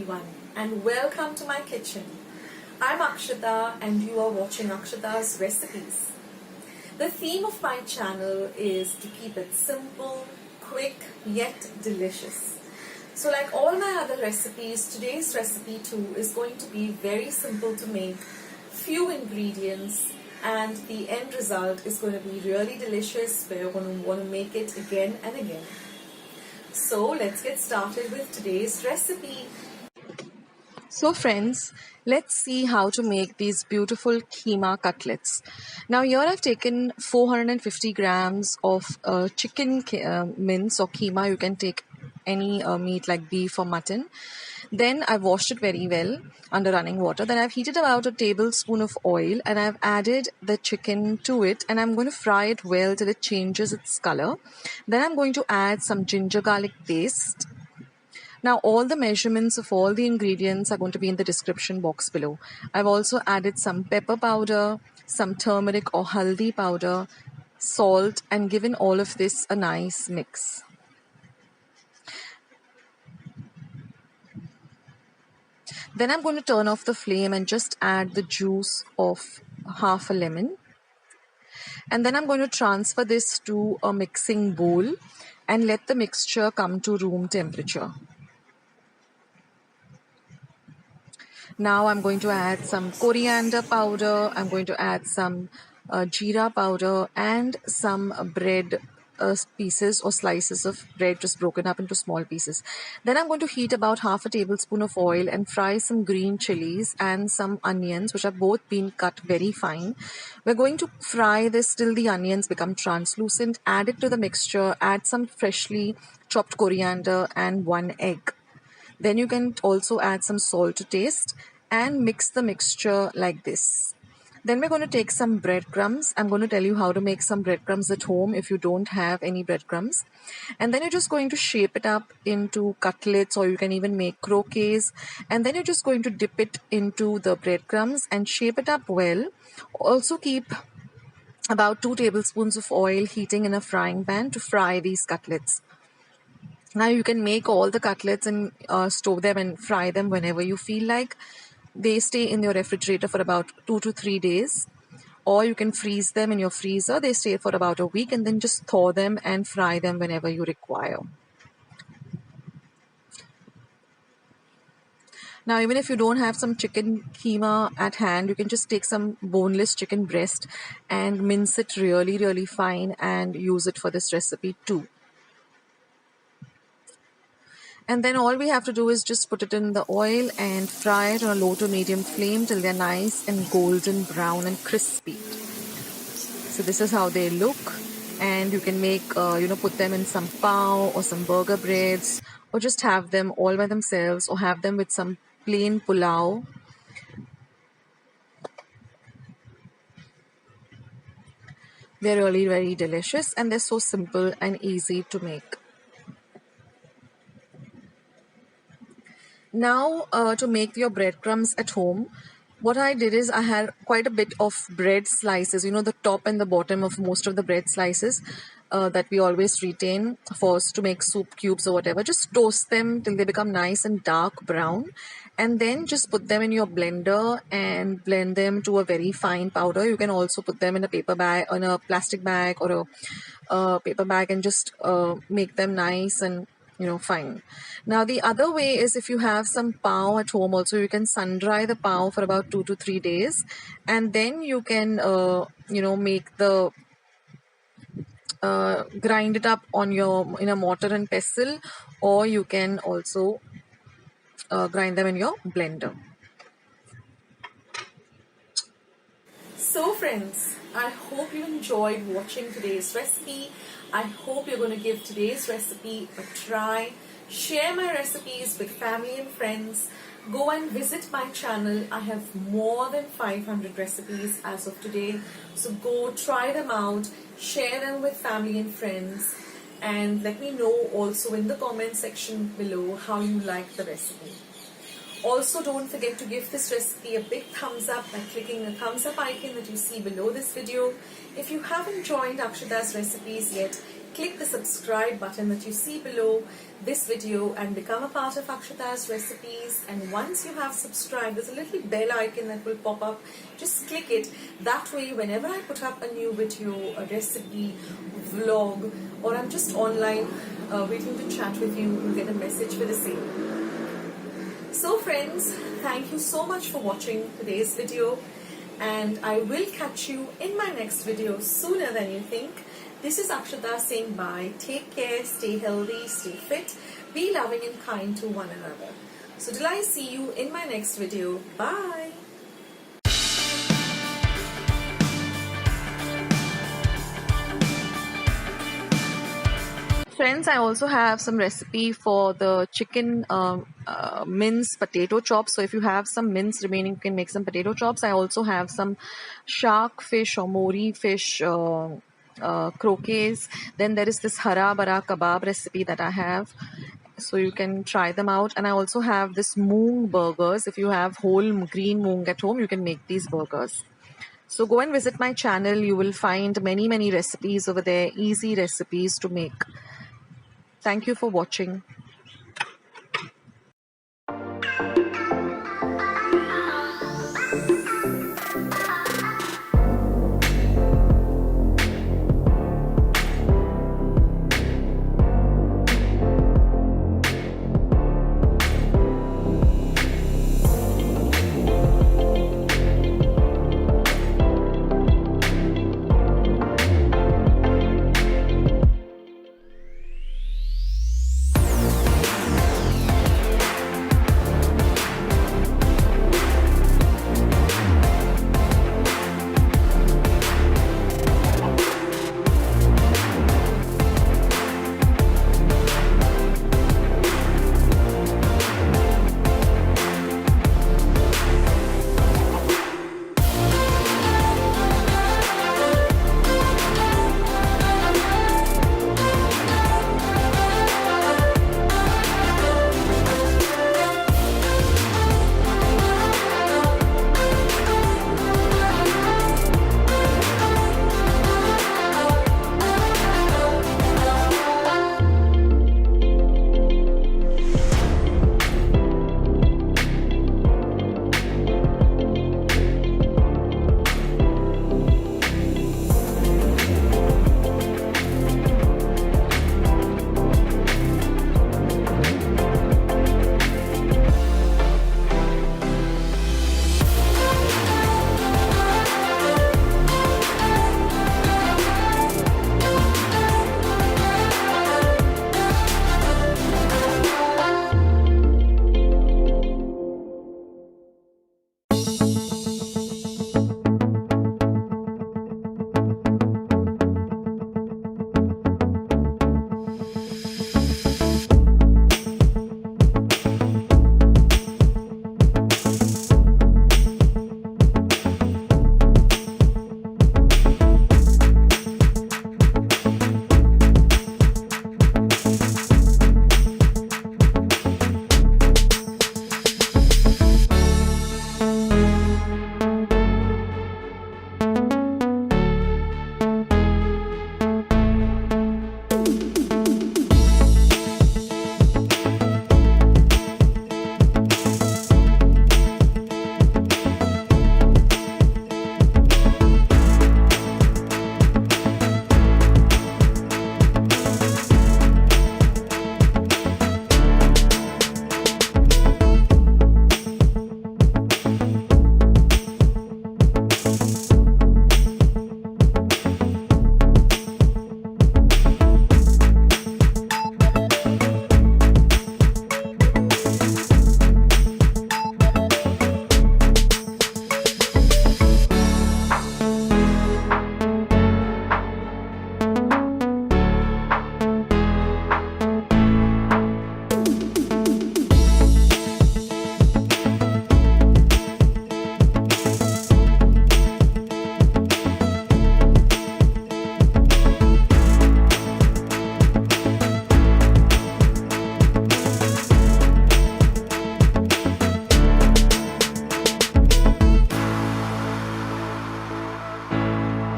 everyone and welcome to my kitchen. I'm Akshata and you are watching Akshata's recipes. The theme of my channel is to keep it simple, quick yet delicious. So like all my other recipes, today's recipe too is going to be very simple to make, few ingredients, and the end result is going to be really delicious where you're going to want to make it again and again. So let's get started with today's recipe. So friends, let's see how to make these beautiful keema cutlets. Now here I've taken 450 grams of chicken mince or keema. You can take any meat like beef or mutton. Then I've washed it very well under running water. Then I've heated about a tablespoon of oil and I've added the chicken to it, and I'm going to fry it well till it changes its color. Then I'm going to add some ginger garlic paste. Now all the measurements of all the ingredients are going to be in the description box below. I've also added some pepper powder, some turmeric or haldi powder, salt, and given all of this a nice mix. Then I'm going to turn off the flame and just add the juice of half a lemon. And then I'm going to transfer this to a mixing bowl and let the mixture come to room temperature. Now I'm going to add some coriander powder, I'm going to add some jeera powder and some bread pieces or slices of bread just broken up into small pieces. Then I'm going to heat about half a tablespoon of oil and fry some green chilies and some onions, which have both been cut very fine. We're going to fry this till the onions become translucent, add it to the mixture, add some freshly chopped coriander and 1 egg. Then you can also add some salt to taste and mix the mixture like this. Then we're going to take some breadcrumbs. I'm going to tell you how to make some breadcrumbs at home if you don't have any breadcrumbs. And then you're just going to shape it up into cutlets, or you can even make croquettes. And then you're just going to dip it into the breadcrumbs and shape it up well. Also keep about 2 tablespoons of oil heating in a frying pan to fry these cutlets. Now you can make all the cutlets and store them and fry them whenever you feel like. They stay in your refrigerator for about 2 to 3 days, or you can freeze them in your freezer. They stay for about a week, and then just thaw them and fry them whenever you require. Now even if you don't have some chicken keema at hand, you can just take some boneless chicken breast and mince it really fine and use it for this recipe too. And then all we have to do is just put it in the oil and fry it on a low to medium flame till they're nice and golden brown and crispy. So this is how they look, and you can make, put them in some pav or some burger breads, or just have them all by themselves, or have them with some plain pulao. They're really very delicious and they're so simple and easy to make. Now to make your breadcrumbs at home, what I did is I had quite a bit of bread slices, the top and the bottom of most of the bread slices that we always retain for us to make soup cubes or whatever. Just toast them till they become nice and dark brown, and then just put them in your blender and blend them to a very fine powder. You can also put them in a paper bag, on a plastic bag or a paper bag, and just make them nice and fine. Now the other way is, if you have some pav at home also, you can sun dry the pav for about 2 to 3 days, and then you can make the grind it up in a mortar and pestle, or you can also grind them in your blender. So friends, I hope you enjoyed watching today's recipe. I hope you're going to give today's recipe a try. Share my recipes with family and friends. Go and visit my channel. I have more than 500 recipes as of today. So go try them out, share them with family and friends, and let me know also in the comment section below how you like the recipe. Also, don't forget to give this recipe a big thumbs up by clicking the thumbs up icon that you see below this video. If you haven't joined Akshata's recipes yet, click the subscribe button that you see below this video and become a part of Akshata's recipes. And once you have subscribed, there's a little bell icon that will pop up. Just click it. That way, whenever I put up a new video, a recipe, vlog, or I'm just online waiting to chat with you, you'll get a message for the same. So friends, thank you so much for watching today's video, and I will catch you in my next video sooner than you think. This is Akshata saying bye. Take care, stay healthy, stay fit, be loving and kind to one another. So till I see you in my next video, bye. Friends, I also have some recipe for the chicken mince potato chops. So if you have some mince remaining, you can make some potato chops. I also have some shark fish or mori fish croquets. Then there is this hara bara kebab recipe that I have, so you can try them out. And I also have this moong burgers. If you have whole green moong at home, you can make these burgers. So go and visit my channel. You will find many recipes over there, easy recipes to make. Thank you for watching.